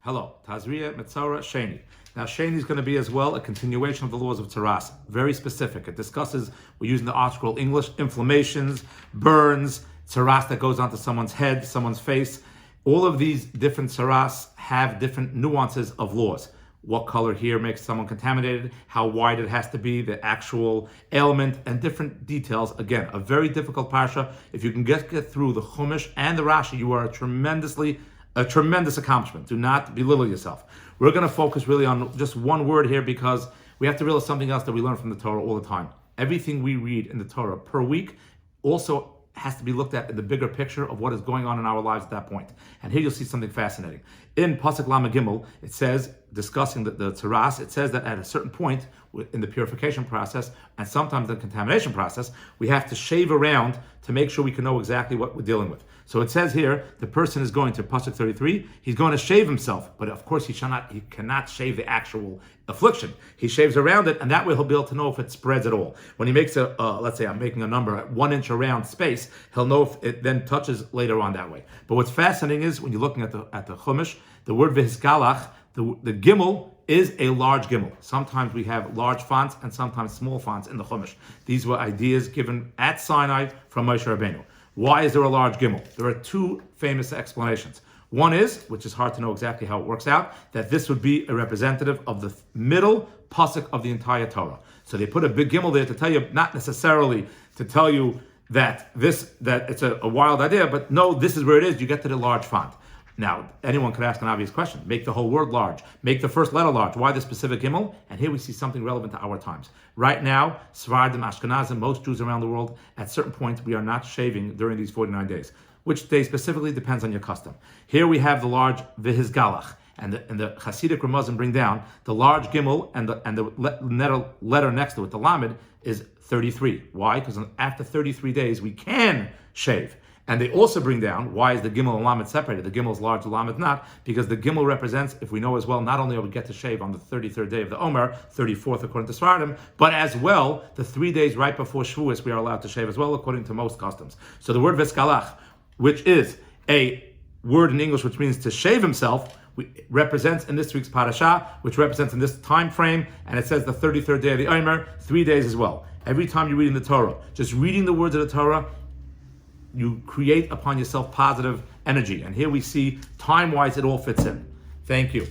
Hello, Tazria-Metzorah, Sheni. Now, Sheni is going to be as well a continuation of the laws of Tzaras. Very specific. It discusses, we're using the article English, inflammations, burns, Tzaras that goes onto someone's head, someone's face. All of these different Tzaras have different nuances of laws. What color here makes someone contaminated, how wide it has to be, the actual ailment, and different details. Again, a very difficult parsha. If you can get through the Chumash and the Rashi, you are a tremendous accomplishment. Do not belittle yourself. We're going to focus really on just one word here because we have to realize something else that we learn from the Torah all the time. Everything we read in the Torah per week also has to be looked at in the bigger picture of what is going on in our lives at that point. And here you'll see something fascinating. In Pasuk Lama Gimel, it says, discussing the Tzaras, it says that at a certain point in the purification process, and sometimes the contamination process, we have to shave around to make sure we can know exactly what we're dealing with. So it says here, the person is going to Pasuk 33, he's going to shave himself, but of course he cannot shave the actual affliction. He shaves around it, and that way he'll be able to know if it spreads at all. When he makes let's say I'm making a number at 1 inch around space, he'll know if it then touches later on that way. But what's fascinating is when you're looking at the Chumash, the word v'hisgalach, the gimel is a large gimel. Sometimes we have large fonts and sometimes small fonts in the Chumash. These were ideas given at Sinai from Moshe Rabbeinu. Why is there a large gimel? There are two famous explanations. One is, which is hard to know exactly how it works out, that this would be a representative of the middle pasuk of the entire Torah. So they put a big gimel there to tell you, not necessarily to tell you that it's a wild idea, but no, this is where it is. You get to the large font. Now, anyone could ask an obvious question. Make the whole word large. Make the first letter large. Why the specific gimel? And here we see something relevant to our times. Right now, Sephardim, Ashkenazim, most Jews around the world, at certain points, we are not shaving during these 49 days. Which day specifically depends on your custom. Here we have the large v'hisgalach. And the Hasidic Ramazim bring down the large gimel and the letter next to it, the lamed, is 33. Why? Because after 33 days, we can shave. And they also bring down, why is the Gimel and Lamed separated? The Gimel is large, the Lamed not, because the Gimel represents, if we know as well, not only will we get to shave on the 33rd day of the Omer, 34th according to Sephardim, but as well, the 3 days right before Shavuos, we are allowed to shave as well, according to most customs. So the word Veskalach, which is a word in English which means to shave himself, represents in this week's parasha, which represents in this time frame, and it says the 33rd day of the Omer, 3 days as well. Every time you're reading the Torah, just reading the words of the Torah, you create upon yourself positive energy. And here we see, time-wise, it all fits in. Thank you.